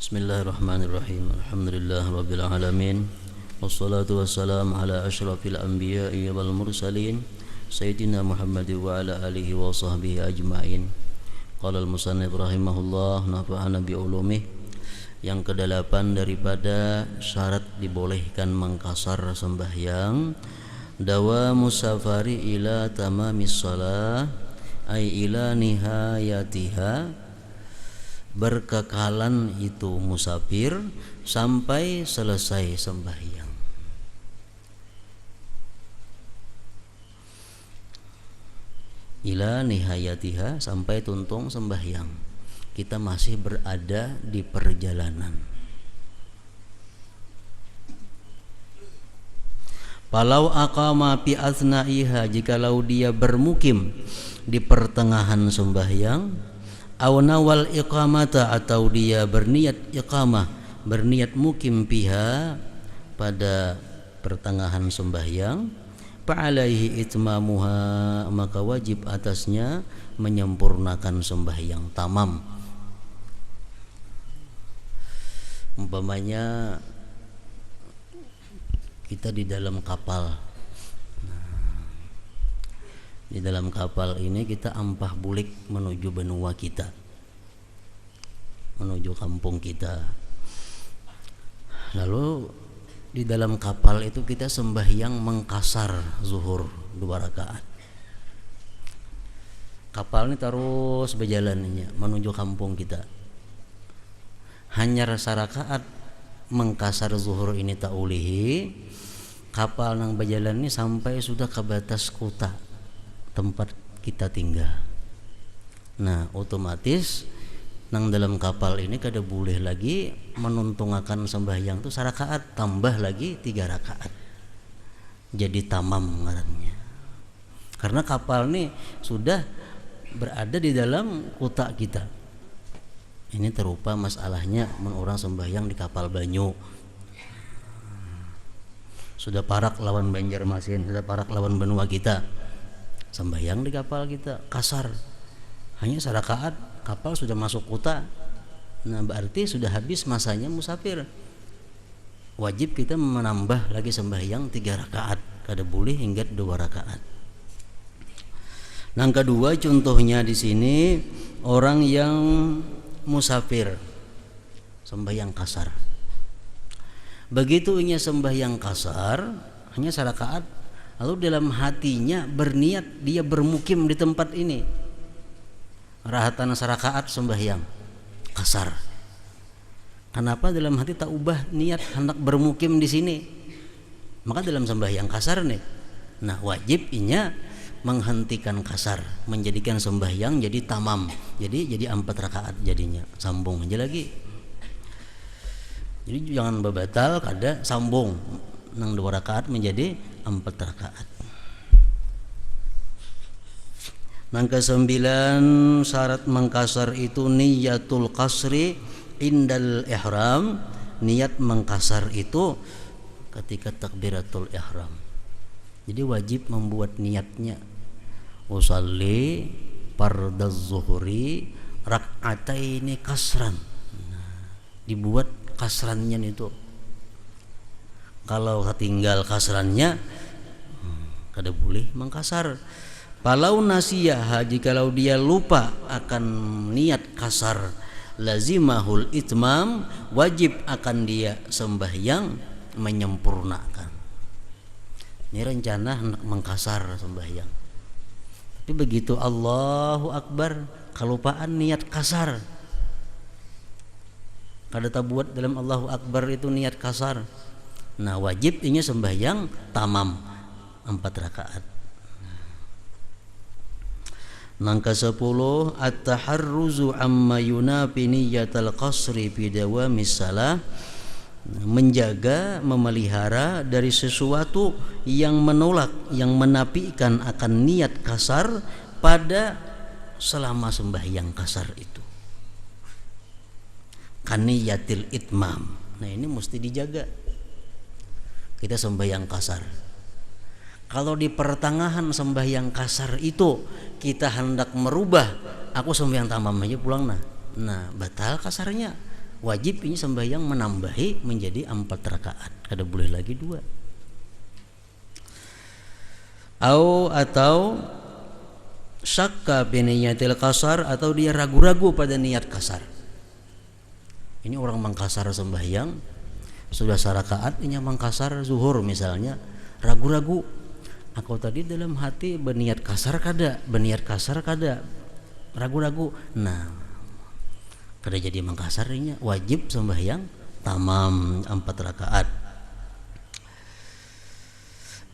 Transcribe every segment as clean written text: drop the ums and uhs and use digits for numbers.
Bismillahirrahmanirrahim. Alhamdulillah rabbil alamin. Wassalatu wassalamu ala asyrafil anbiya'i wal mursalin Sayyidina Muhammad wa ala alihi wa sahbihi ajma'in. Qala al-musannif rahimahullah, nafa'ana bi ulumih. Yang kedelapan daripada syarat dibolehkan mengkasar sembahyang, dawamu safari ila tamamis shalah ay ila nihayatiha, berkekalan itu musafir sampai selesai sembahyang. Ila nihayatiha, sampai tuntung sembahyang. Kita masih berada di perjalanan. Palau aqama fi asna'iha, jikalau dia bermukim di pertengahan sembahyang, aw nawal iqamata, atau dia berniat iqamah, berniat mukim piha pada pertengahan sembahyang, fa'alaihi itmamuha, maka wajib atasnya menyempurnakan sembahyang tamam. Umpamanya kita di dalam kapal, di dalam kapal ini kita ampah bulik menuju benua kita, menuju kampung kita. Lalu di dalam kapal itu kita sembahyang mengkasar zuhur 2 rakaat. Kapal ini terus berjalannya menuju kampung kita. Hanya rasa rakaat mengkasar zuhur ini tak ulihi, kapal nang berjalan ini sampai sudah ke batas kota tempat kita tinggal. Nah, otomatis nang dalam kapal ini kada boleh lagi menuntungakan sembahyang tu sarakaat, tambah lagi 3 rakaat. Jadi tamam ngarannya. Karena kapal ini sudah berada di dalam kota kita. Ini terupa masalahnya orang sembahyang di kapal banyu. Sudah parak lawan Banjarmasin, sudah parak lawan benua kita. Sembahyang di kapal kita kasar, hanya sarakaat, kapal sudah masuk kota. Nah, berarti sudah habis masanya musafir. Wajib kita menambah lagi sembahyang 3 rakaat, kada boleh hingga 2 rakaat. Yang kedua, contohnya di sini orang yang musafir sembahyang kasar. Begitu ia sembahyang kasar hanya sarakaat, lalu dalam hatinya berniat dia bermukim di tempat ini, rahatan sarakaat sembahyang kasar. Kenapa dalam hati tak ubah niat hendak bermukim di sini? Maka dalam sembahyang kasar nih. Nah, wajib inya menghentikan kasar, menjadikan sembahyang jadi tamam. Jadi 4 rakaat jadinya. Sambung aja lagi. Jadi jangan babatal, kada sambung nang 2 rakaat menjadi 4 rakaat. Nang ke-9, syarat mengkasar itu niyatul qasri indal ihram. Niat mengkasar itu ketika takbiratul ihram. Jadi wajib membuat niatnya. Usalli fardaz zuhri rak'ataini kasran. Nah, dibuat kasrannya itu. Kalau ketinggal kasrannya kada boleh mengkasar. Palau nasiyah, jikalau dia lupa akan niat kasar, lazimahul itmam, wajib akan dia sembahyang menyempurnakan. Ini rencana hendak mengkasar sembahyang, tapi begitu Allahu Akbar kelupaan niat kasar, kada tak buat dalam Allahu Akbar itu niat kasar. Nah, wajib ini sembahyang tamam 4 rakaat. Nang ke-10, at-taharruzu amma yunafi niyatal qasri fi dawamis salah, menjaga, memelihara dari sesuatu yang menolak, yang menafikan akan niat kasar pada selama sembahyang kasar itu. Kaniyatil itmam. Nah, ini mesti dijaga. Kita sembahyang kasar, kalau di pertengahan sembahyang kasar itu kita hendak merubah, aku sembahyang tamam aja pulang, nah batal kasarnya. Wajib ini sembahyang menambahi menjadi 4 rakaat, kada boleh lagi 2. Atau syakka bi niyatil qasar, atau dia ragu-ragu pada niat kasar. Ini orang mangkasar sembahyang sudah sarakaat, ini mangkasar zuhur misalnya, ragu-ragu, aku tadi dalam hati berniat kasar kada, ragu-ragu. Nah, kada jadi mangkasarnya, wajib sembahyang tamam 4 rakaat.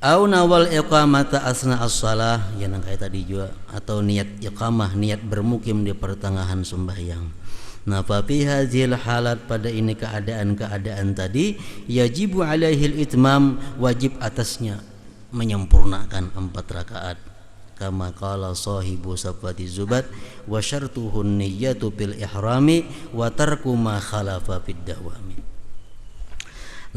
Au nawal iqamata asna as-shalah, yang kayak tadi juga, atau niat iqamah, niat bermukim di pertengahan sembahyang. Nah, fa fi hadzal halat, pada ini keadaan tadi, yajibu alaihil itmam, wajib atasnya menyempurnakan 4 rakaat. Kama qala sahibu safati zubat, wa syartuhun niyyatu bil ihrami wa tarku ma khalafa fid dawami.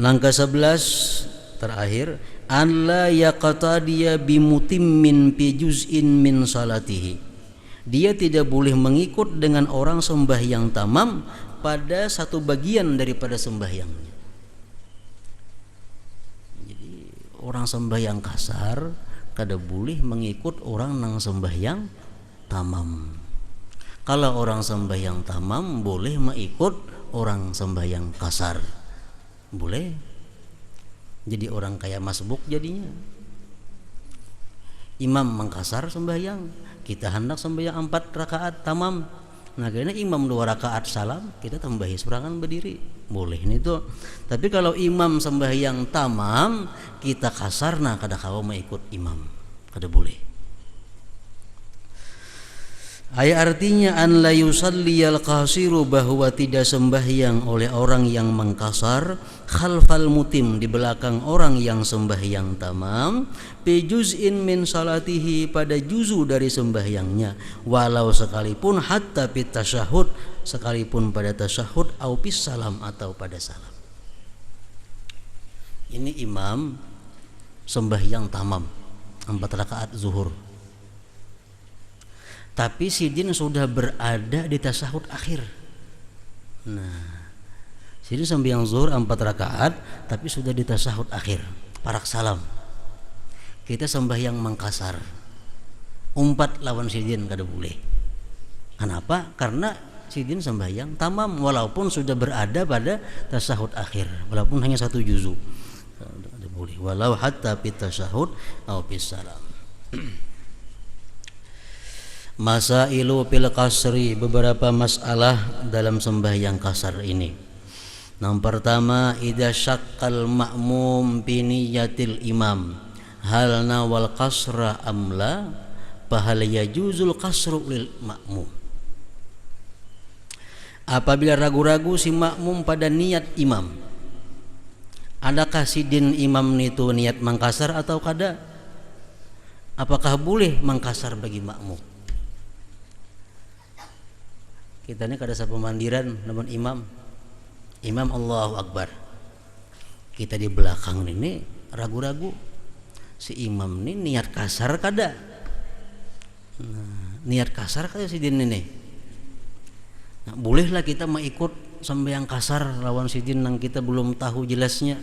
Langkah 11 terakhir, an la yaqtadiya bimutimmin fi juz'in min salatihi. Dia tidak boleh mengikut dengan orang sembahyang tamam pada satu bagian daripada sembahyangnya. Jadi orang sembahyang kasar kada boleh mengikut orang nang sembahyang tamam. Kalau orang sembahyang tamam boleh mengikut orang sembahyang kasar, boleh. Jadi orang kayak masbuk jadinya. Imam mengkasar sembahyang, kita hendak sembahyang 4 rakaat tamam. Nah, karena imam 2 rakaat salam, kita tambahi serangan berdiri, boleh nih tuh. Tapi kalau imam sembahyang tamam, kita kasar, nah kada kawa mengikut imam, kada boleh. Ayat artinya an la yusalliyal qasiru, bahwa tidak sembahyang oleh orang yang mengkasar, khalfal mutim, di belakang orang yang sembahyang tamam, bi juz'in min salatihi, pada juzu dari sembahyangnya, walau sekalipun hatta fit tasyahud, sekalipun pada tasyahud, au bis salam, atau pada salam. Ini imam sembahyang tamam 4 rakaat zuhur, tapi sidin sudah berada di tasyahud akhir. Nah, sidin sembahyang zuhur 4 rakaat tapi sudah di tasyahud akhir, parak salam. Kita sembahyang mangkasar, umpat lawan sidin kada boleh. Kenapa? Karena sidin sembahyang tamam walaupun sudah berada pada tasyahud akhir, walaupun hanya 1 juzu. Kada boleh, walau hatta fit tasyahud au bis salam. Masailu fil qasri, beberapa masalah dalam sembahyang kasar ini. Yang pertama, idza syaqqal ma'mum bi niyatil imam, hal nawal qasra amla, fahal yajuzul qasru lil ma'mum. Apabila ragu-ragu si makmum pada niat imam, adakah sidin imam itu niat mangkasar atau kada? Apakah boleh mangkasar bagi makmum? Kita ini kada sapemandiran namun imam Allahu Akbar, kita di belakang ini ragu-ragu si imam ini niat kasar kada. Nah, niat kasar kada si din ini. Nah, bolehlah kita mengikut sembahyang kasar lawan si din yang kita belum tahu jelasnya.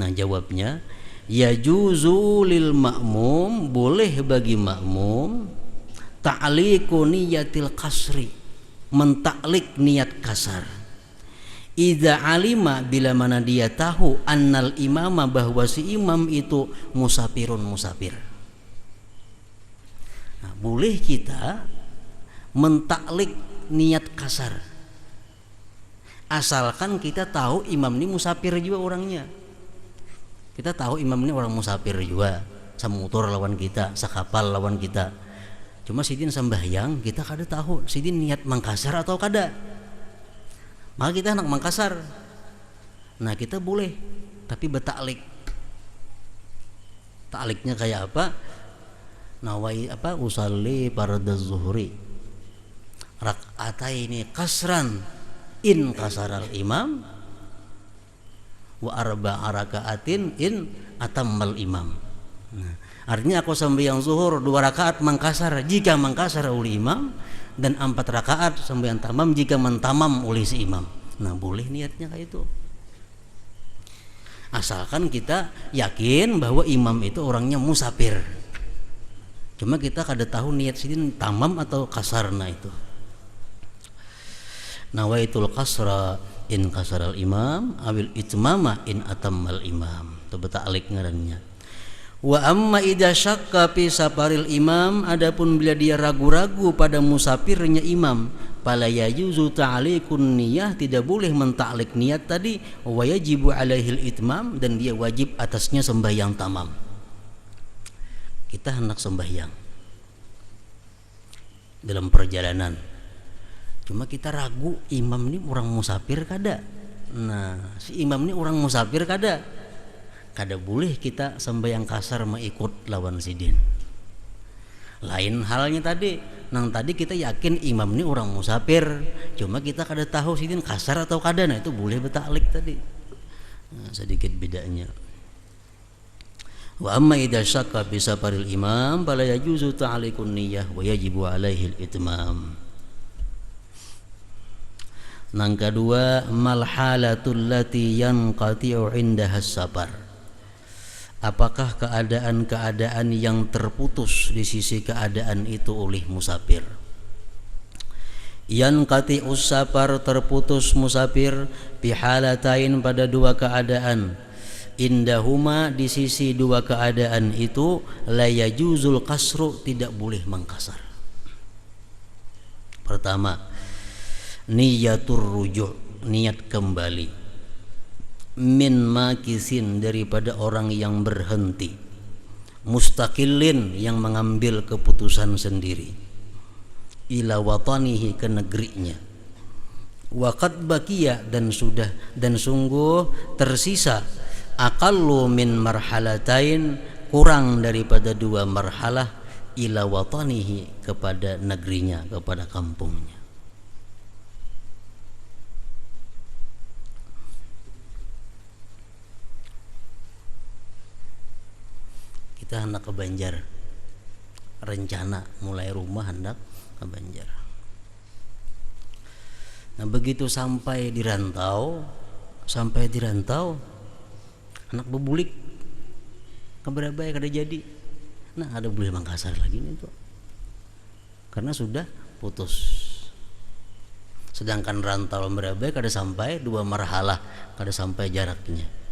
Nah, jawabnya yajuzu lil ma'mum, boleh bagi makmum ta'liqu niyatil kasri, mentaklik niat kasar. Idza alima, bila mana dia tahu, annal imama, bahwa si imam itu musafir. Nah, boleh kita mentaklik niat kasar asalkan kita tahu imam ini musafir juga orangnya. Kita tahu imam ini orang musafir juga, samutur lawan kita, sakapal lawan kita. Cuma sidin sembahyang kita kada tahu sidin niat mangkasar atau kada, maka kita hendak mangkasar. Nah, kita boleh tapi bertaklik. Takliknya kayak apa? Nawai apa? Usalli fardaz zuhri rak'ataini kasran in kasaral imam wa arba'a raka'atin in atammal imam. Nah, artinya aku sembahyang zuhur 2 rakaat mangkasar, jika mangkasar oleh imam, dan 4 rakaat sembahyang tamam jika mentamam oleh si imam. Nah, boleh niatnya kayak itu. Asalkan kita yakin bahwa imam itu orangnya musafir. Cuma kita kada tahu niat sini tamam atau kasarna itu. Nawaitul kasra in kasaral imam awil itmama in atammal imam. Itu beta'alik ngarannya. Wa amma idza syakka fi safaril imam, adapun bila dia ragu-ragu pada musafirnya imam, fala yajuzu ta'liqun niyah, tidak boleh mentaklik niat tadi, wa yajibu alaihil itmam, dan dia wajib atasnya sembahyang tamam. Kita hendak sembahyang dalam perjalanan, cuma kita ragu imam ini orang musafir kada. Nah, si imam ini orang musafir kada boleh kita sembahyang kasar mengikut lawan sidin. Lain halnya tadi, nang tadi kita yakin imam ini orang musafir, cuma kita kada tahu sidin kasar atau kada, nah itu boleh betaklik tadi. Nah, sedikit bedanya. Wa amma idza syakka bi safaril imam fala yajuzu ta'liqun niyyah wa yajibu alaihi al-itmam. Nang kedua, mal halatul lati yanqati'u indaha safar. Apakah keadaan-keadaan yang terputus di sisi keadaan itu oleh musafir? Yanqati'u safar, terputus musafir, bihalatain, pada 2 keadaan. Indahuma, di sisi 2 keadaan itu, la yajuzul kasru, tidak boleh mengkasar. Pertama, niyatur ruju', niat kembali, min makisin, daripada orang yang berhenti, mustaqillin, yang mengambil keputusan sendiri, ila watanihi, ke negerinya, waqad baqiya, dan sungguh tersisa, aqallu min marhalatain, kurang daripada 2 marhalah, ila watanihi, kepada negerinya, kepada kampungnya. Kita hendak ke Banjar, rencana mulai rumah hendak ke Banjar. Nah, begitu sampai di rantau anak bebulik keberapa ya kada jadi. Nah, ada boleh mangkasar lagi nih tuh, karena sudah putus. Sedangkan rantau berapa kada sampai 2 marhalah, kada sampai jaraknya.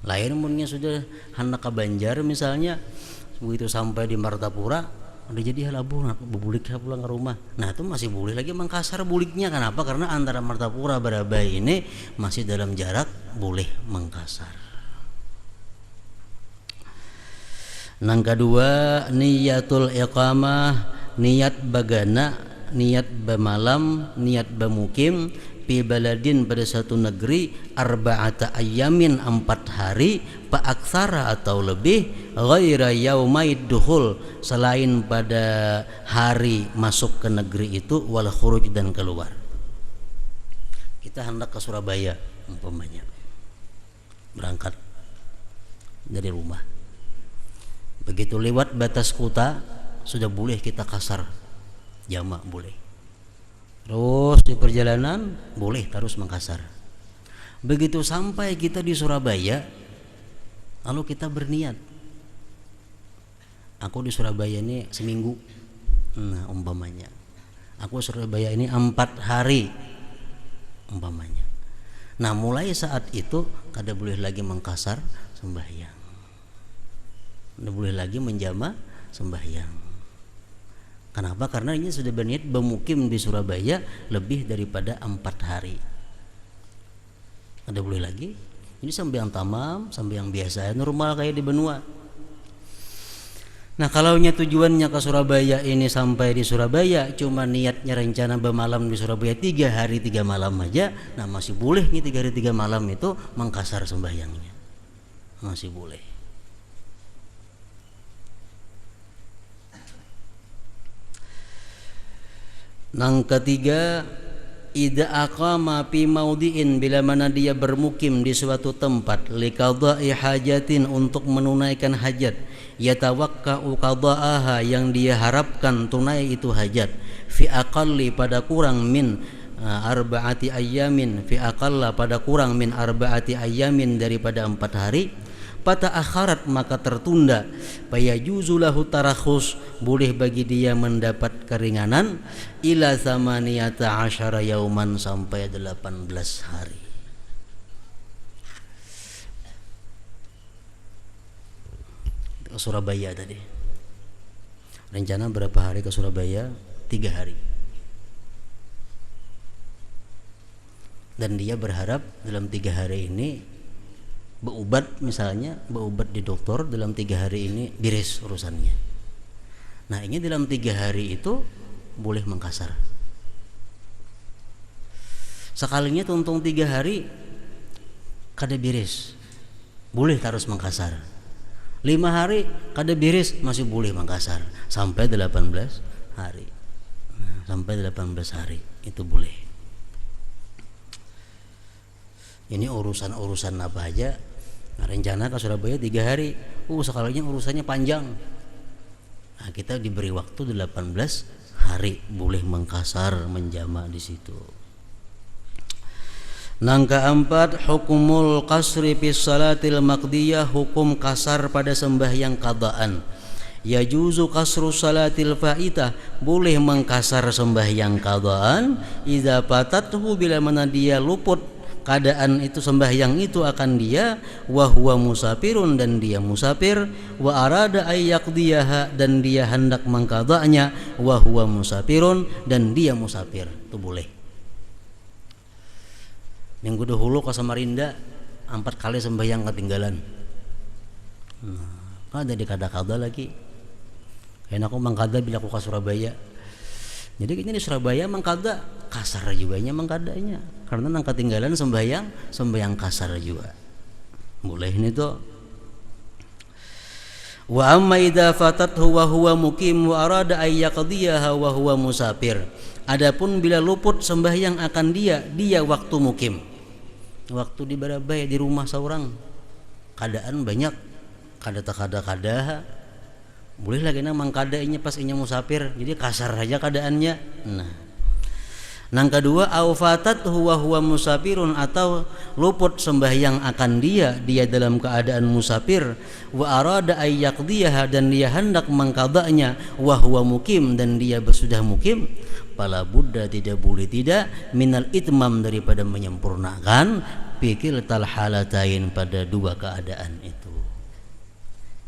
Lain umurnya sudah hendak ke Banjar misalnya, begitu sampai di Martapura udah jadi halabu, bebulik pulang ke rumah. Nah, itu masih boleh lagi mangkasar buliknya. Kenapa? Karena antara Martapura Barabai ini masih dalam jarak boleh mangkasar. Nang kedua, niyatul iqamah, niat bagana, niat bemalam, niat bamukim, fi baladin, pada satu negeri, arba'ata ayyamin, 4 hari, fa aktsara, atau lebih, ghaira yaumaid dukhul, selain pada hari masuk ke negeri itu, wal khuruj, dan keluar. Kita hendak ke Surabaya umpamanya, berangkat dari rumah, begitu lewat batas kota sudah boleh kita kasar jamak, boleh. Terus di perjalanan boleh terus mengkasar. Begitu sampai kita di Surabaya, lalu kita berniat, aku di Surabaya ini seminggu. Nah, umpamanya aku Surabaya ini 4 hari umpamanya. Nah, mulai saat itu kada boleh lagi mengkasar sembahyang, kada boleh lagi menjama sembahyang. Kenapa? Karena ini sudah berniat bermukim di Surabaya lebih daripada 4 hari. Ada boleh lagi. Ini sembahyang tamam, sembahyang biasa, normal kayak di benua. Nah, kalau tujuannya ke Surabaya ini, sampai di Surabaya cuma niatnya rencana bermalam di Surabaya 3 hari 3 malam aja, nah masih boleh nih 3 hari 3 malam itu mengkasar sembahyangnya, masih boleh. Nang ketiga, Idza aqama fi maudhi'in, bila mana dia bermukim di suatu tempat, liqada'i hajatin, untuk menunaikan hajat, yatawakka'u qada'aha, yang dia harapkan tunai itu hajat, fi aqalli, pada kurang min arba'ati ayyamin, fi aqalla, pada kurang min arba'ati ayyamin, daripada 4 hari, pada akharat, maka tertunda, fayajuzu lahu tarakhus, boleh bagi dia mendapat keringanan, ila samaniyata asyara yauman, sampai 18 hari. Ke Surabaya tadi, rencana berapa hari ke Surabaya? 3 hari. Dan dia berharap dalam 3 hari ini berobat, misalnya berobat di dokter, dalam 3 hari ini beres urusannya. Nah, ini dalam 3 hari itu boleh mengkasar. Sekalinya tuntung 3 hari kada beres, boleh terus mengkasar. 5 hari kada beres, masih boleh mengkasar sampai 18 hari. Nah, sampai 18 hari itu boleh. Ini urusan-urusan apa aja. Nah, rencana ke Surabaya 3 hari. Sekalinya urusannya panjang. Nah, kita diberi waktu 18 hari, boleh mengkasar, menjama di situ. Nangka 4, hukumul qasri fi salatil maqdiyah, hukum kasar pada sembahyang qadaan. Yajuzu kasru salatil faitah, boleh mengkasar sembahyang qadaan, idza fatathu, bila mana dia luput keadaan itu, sembahyang itu akan dia, wa huwa musafirun, dan dia musafir, wa arada ayyaqdiyaha, dan dia hendak mengqadanya, wa huwa musafirun, dan dia musafir. Itu boleh. Minggu dahulu ke Samarinda 4 kali sembahyang ketinggalan. Ada di kada-kada lagi. Enak aku mengkada bila aku ke Surabaya. Jadi ini di Surabaya mengkada kasar juga nya mengkadanya, karena nang ketinggalan sembahyang kasar juga. Boleh ini tuh. Wa amma idza fatathu wa huwa muqim wa arada ay yaqdiyaha wa huwa musafir. Adapun bila luput sembahyang akan dia waktu mukim. Waktu di Barabaya di rumah seorang. Keadaan banyak, kada boleh lagi nang mangkadainya pas inya musafir, jadi kasar aja keadaannya. Nah, nang kedua, au fatat huwa musafirun, atau luput sembahyang akan dia dalam keadaan musafir, wa arada ay yaqdiyaha, dan dia hendak mengqadanya, wa huwa mukim, dan dia sudah mukim, fala budda, tidak boleh tidak, minal itmam, daripada menyempurnakan, pikir tal halatain, pada 2 keadaan itu.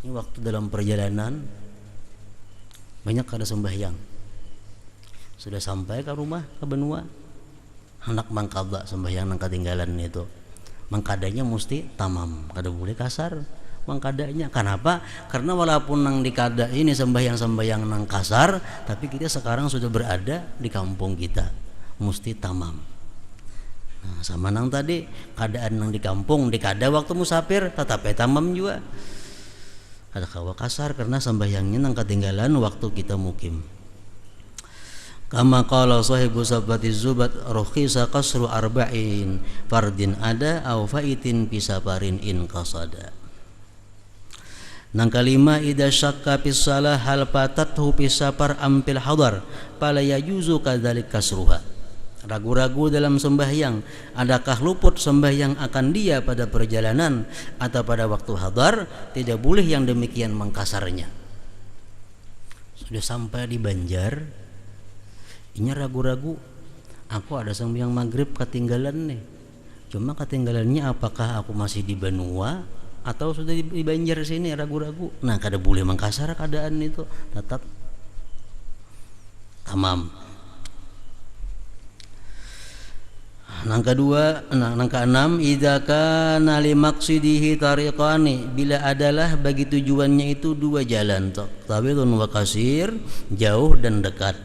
Ini waktu dalam perjalanan banyak kada sembahyang, sudah sampai ke rumah, ke benua, hendak mangkada sembahyang nang ketinggalan itu, mangkadanya mesti tamam, kada boleh kasar mangkadanya. Kenapa? Karena walaupun nang dikada ini sembahyang nang kasar, tapi kita sekarang sudah berada di kampung kita, mesti tamam. Nah, sama nang tadi keadaan nang di kampung dikada waktu musafir, tetap tamam juga. Ada kawa kasar karena sembahyangnya nang ketinggalan waktu kita mukim. Kama qala sahibu sabati zubat, rukhisa qasru arba'in fardin ada au faitin bisafarin in qasada. Nang kelima, idza syakka fis salah hal patathu fis safar ampil hadar fala yajuzu kadzalik kasruha. Ragu-ragu dalam sembahyang, adakah luput sembahyang akan dia pada perjalanan atau pada waktu hadar, tidak boleh yang demikian mengkasarnya. Sudah sampai di Banjar, ini ragu-ragu, aku ada sembahyang maghrib ketinggalan nih, cuma ketinggalannya apakah aku masih di Banua atau sudah di Banjar sini, ragu-ragu. Nah, kada boleh mengkasar keadaan itu, tetap tamam. Nang kedua, nang keenam, idza kana li maqsidihi tariqani, bila adalah bagi tujuannya itu 2 jalan, tawilun wa qasir, jauh dan dekat,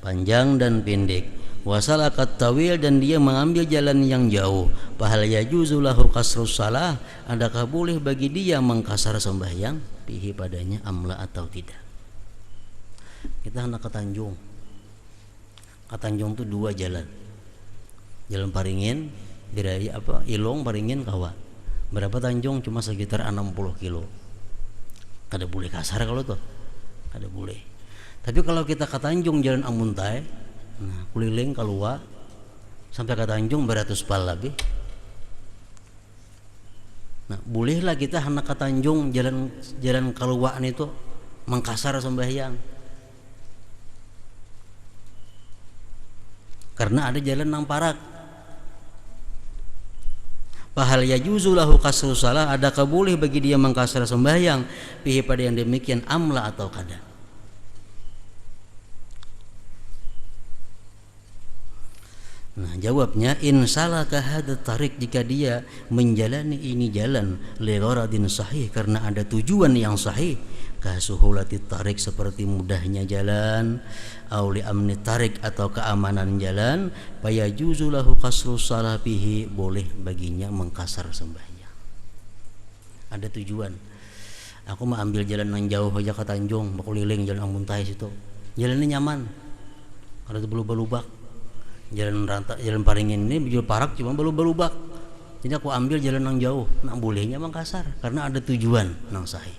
panjang dan pendek. Wasalakat tawil, dan dia mengambil jalan yang jauh, fahal yajuzu lahu qasrus salah, adakah boleh bagi dia mengkasar sembahyang bihi padanya, amla atau tidak. Kita hendak ke Tanjung. Ke Tanjung itu 2 jalan. Jalan Paringin Biraya Ilong Paringin Kawa. Berapa Tanjung cuma sekitar 60 kilo. Kada boleh kasar kalau tuh. Kada boleh. Tapi kalau kita ke Tanjung Jalan Amuntai, nah keliling keluar sampai ke Tanjung beratus pal lebih. Nah, bolehlah kita hendak ke Tanjung jalan keluar itu mengkasar sembahyang. Karena ada jalan nang parak. Fahal yajuzu lahu kasru salah, adakah boleh bagi dia mengkasar sembahyang pihi pada yang demikian amla atau kada. Nah, jawabnya insalaka hadza tarik, jika dia menjalani ini jalan li gharadin sahih, karena ada tujuan yang sahih, kasuhulati tarik seperti mudahnya jalan, au li amni tarik atau keamanan jalan, fayajuzu lahu kasru salah bihi, boleh baginya mengkasar sembahyang. Ada tujuan. Aku mau ambil jalan yang jauh aja ke Tanjung, mau keliling jalan Amuntai situ. Jalannya nyaman. Ada belubak-lubak. Jalan Paringin ini jual parak cuma belubak. Jadi aku ambil jalan yang jauh, nak bolehnya mengkasar karena ada tujuan nang sahih.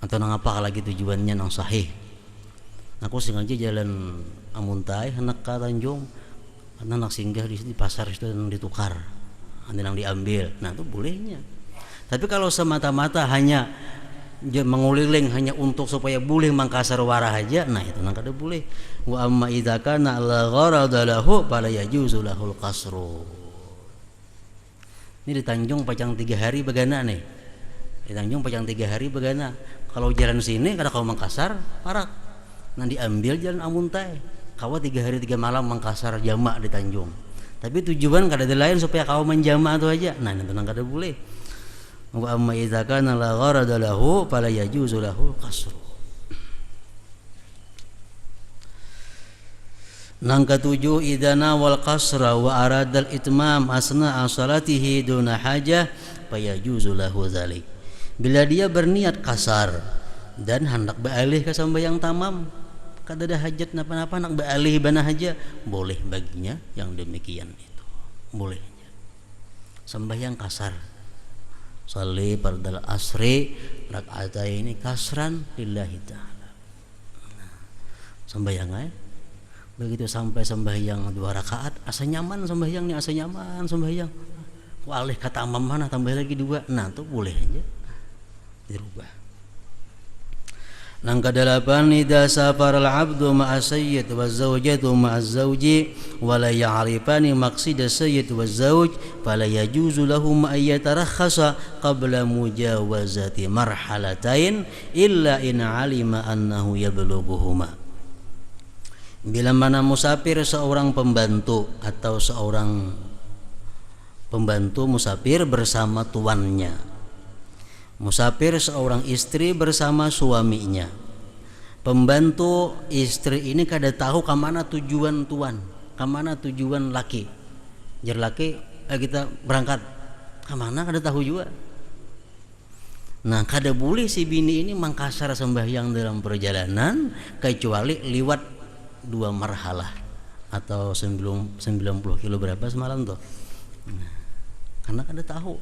Atau nang apa lagi tujuannya nang sahih. Aku sengaja jalan Amuntai hendak ke Tanjung, karena nak singgah di pasar itu yang ditukar, nanti nang diambil. Nah itu bolehnya. Tapi kalau semata-mata hanya menguliling hanya untuk supaya boleh mengkasar warah aja, nah itu nang kada boleh. Wa amma idza kana la gharada lahu fala yajuzu lahul qasru. Ini di Tanjung Pacang 3 hari begana nih. Di Tanjung Pacang 3 hari begana. Kalau jalan sini kada kau mengkasar parak. Nah diambil jalan Amuntai. Kau 3 hari 3 malam mengkasar jamak di Tanjung. Tapi tujuan kada ada lain supaya kau menjamak itu aja. Nah itu nang kada boleh. Wa amma idza kana la gharada lahu fala yajuzu lahul qasru. Nang ketujuh, idana wal qasra wa aradal itmam asna salatihi duna hajah fayajuzu lahu dzalik. Bila dia berniat kasar dan hendak beralih ke sembahyang tamam, kada ada hajat napa-napa, nak beralih bana haja, boleh baginya yang demikian itu. Bolehnya. Sembahyang kasar. Shalli fardal asri raka'ataini kasran lillahi ta'ala. Nah, sembahyang begitu sampai sembahyang 2 rakaat asa nyaman sembahyang nih, asa nyaman sembahyang. Walih kata amam mana tambah lagi 2. Nah, tuh boleh aja dirubah. Nang kedelapan, idza safaral abdu ma'a sayyid wa zawjatu ma'a zawji wa la ya'rifani maqsida sayyid wa zawj fala yajuzu lahum an yatarakhasa qabla mujawazati marhalatain illa in 'alima annahu yablughuhuma. Bila mana musafir seorang pembantu atau seorang pembantu musafir bersama tuannya, musafir seorang istri bersama suaminya, pembantu istri ini kada tahu ke mana tujuan tuan, ke mana tujuan laki. Jar laki kita berangkat ke mana kada tahu juga. Nah kada boleh si bini ini mengkasar sembahyang dalam perjalanan kecuali liwat 2 marhalah atau 90 kilo berapa semalam tuh. Nah, karena kada tahu.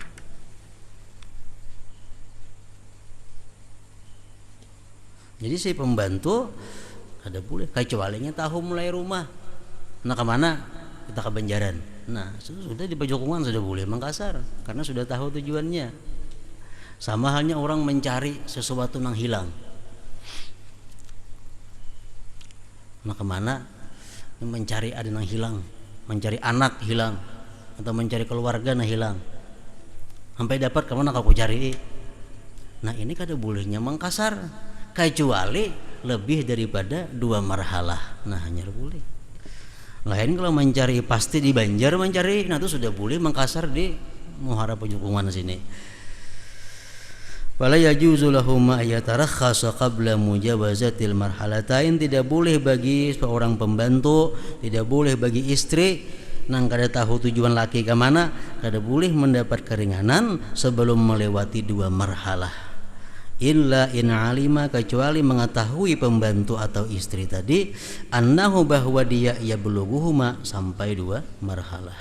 Jadi si pembantu kada boleh kecualinya tahu mulai rumah. Nah kemana? Kita ke Banjaran. Nah sudah di Pajokungan sudah boleh mengkasar karena sudah tahu tujuannya. Sama halnya orang mencari sesuatu yang hilang. Nah kemana? Mencari ada yang hilang, mencari anak hilang, atau mencari keluarga yang hilang. Sampai dapat kemana kau cari? Nah ini kada bolehnya mengkasar kecuali lebih daripada 2 marhalah. Nah hanya boleh. Lain kalau mencari pasti di Banjar mencari, nah itu sudah boleh mengkasar di Muhara Pajokungan sini. Wala yajuzu lahum ma yatarakhasa qabla mujawazatil marhalatain, tidak boleh bagi seorang pembantu, tidak boleh bagi istri nang kada tahu tujuan laki ke mana, kada boleh mendapat keringanan sebelum melewati 2 marhalah. illa in alima, kecuali mengetahui pembantu atau istri tadi, annahu, bahwa dia belughuhuma, sampai 2 marhalah.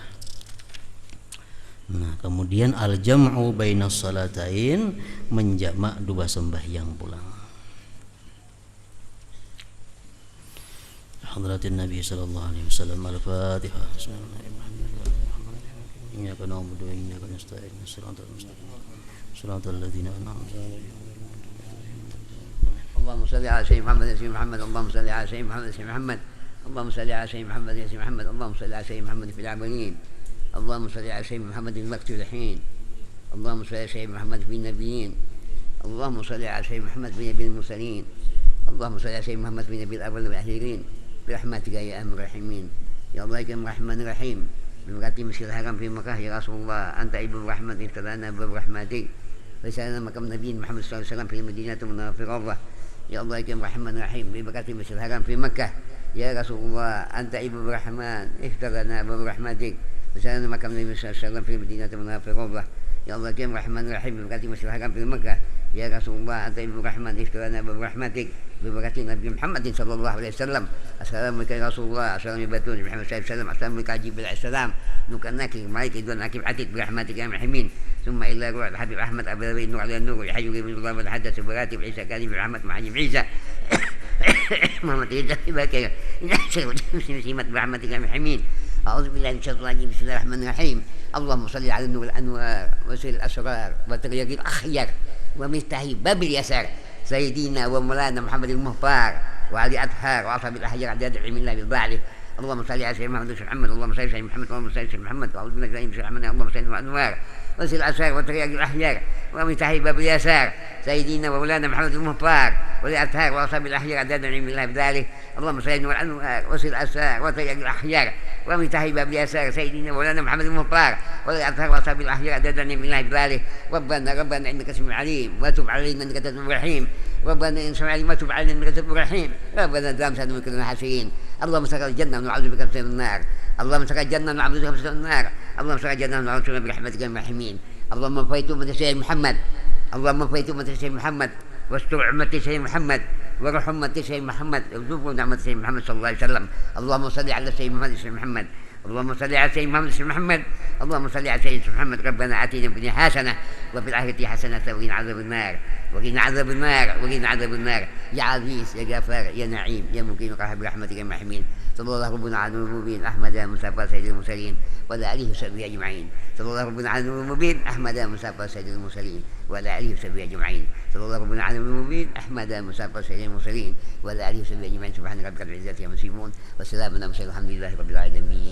Nah, kemudian al jam'u bainas salatain, menjamak 2 sembahyang pulang. Hadratin Nabi sallallahu alaihi wasallam. Al-Fatihah. Bismillahirrahmanirrahim. Iyyaka na'budu wa iyyaka nasta'in. Shiratal mustaqim. Shiratal ladzina an'amta 'alaihim. اللهم صل على سيدنا محمد يا سيدنا محمد. اللهم صل على سيدنا محمد يا سيدنا محمد. اللهم صل على سيدنا محمد يا سيدنا محمد. اللهم صل على سيدنا محمد في العالمين. اللهم صل على سيدنا محمد المكتوب الحين. اللهم صل على سيدنا محمد في النبيين. اللهم صل على سيدنا محمد في نبي المرسلين. اللهم صل على سيدنا محمد في نبي الأول والآخرين برحمتك يا أرحم الراحمين. يا الله يا الرحمن الرحيم. بمراتب مسجد الحرام في مكة يا رسول الله أنت عبد الرحمن ابتلانا برحمتك وسألنا مكان نبي محمد صلى الله عليه وسلم في المدينة المنورة. يا الله يا الرحمن الرحيم ببركة المسجد الحرام في مكة يا رسول الله أنت عبد الرحمن اغفر لنا برحمتك وسألنا مكان النبي صلى الله عليه وسلم في المدينة المنورة. يا الله يا الرحمن الرحيم ببركة المسجد الحرام في مكة يا رسول الله أنت عبد الرحمن اغفر لنا برحمتك ببركة النبي محمد صلى الله عليه وسلم. السلام عليك يا رسول الله. السلام عليكم محمد صلى الله عليه وسلم. السلام عليك جبريل عليه السلام. نكناك مالك دون أكيد عتيق برحمتك يا الراحمين. ثم إلى روح الحبيب أحمد أبو ذبي النور على النور يحيي من الله والحدث براتب عيسى كاذب برحمة معجم عيسى محمد عيسى بكر سمت برحمتك يا الراحمين. أعوذ بالله من الشيطان الرجيم. بسم الله الرحمن الرحيم. اللهم صل على النور الأنوار وسير الأسرار وترياق الأخيار ومفتاح باب اليسار سيدنا ومولانا محمد المختار وعلي أطهار وأصحاب الأحيار عداد علم الله بالباعث. اللهم صل على سيدنا محمد اللهم صل على سيدنا محمد اللهم صل على سيدنا محمد واعوذ بالله من الشيطان الرجيم. اللهم صل على الانوار وسل الاسرار وترياق الاحيار ومفتاح باب اليسار سيدنا ومولانا محمد المختار والاطهار واصحاب الاحيار عداد علم الله بذلك. اللهم صل على الانوار وسل الاسرار وترياق الاحيار ومفتاح باب اليسار سيدنا ومولانا محمد المختار والاطهار واصحاب الاحيار عداد علم الله بذلك. ربنا انك سميع عليم وتب علينا انك تواب رحيم. ربنا ان سمع عليم وتب علينا انك تواب رحيم. ربنا دام سعد من كل حسين. اللهم سقى الجنة ونعوذ بك من النار. اللهم سقى الجنة ونعوذ بك من النار. اللهم سقى الجنة ونعوذ بك برحمتك يا الراحمين. اللهم فيت أمة سيدنا محمد. اللهم فيت أمة سيدنا محمد واستر أمة سيدنا محمد وارحم أمة سيدنا محمد وارزقنا نعمة سيدنا محمد صلى الله عليه وسلم. اللهم صل على سيدنا محمد سيدنا محمد. اللهم صل على سيدنا محمد سيدنا محمد. اللهم صل على سيدنا محمد. ربنا آتنا في الدنيا حسنة وفي الآخرة حسنة وقنا عذاب النار. وقنا عذاب النار. وقنا عذاب النار. يا عزيز يا غفار يا نعيم يا مقيم رحب برحمتك يا الراحمين. صلى الله ربنا على المبين أحمد مصطفى سيد المرسلين وعلى آله وصحبه أجمعين. صلى الله ربنا على المبين أحمد مصطفى سيد المرسلين وعلى آله وصحبه أجمعين. صلى الله ربنا على المبين أحمد مصطفى سيد المرسلين وعلى آله وصحبه أجمعين. سبحان ربك رب العزة عما يصفون وسلام على المرسلين والحمد لله رب العالمين.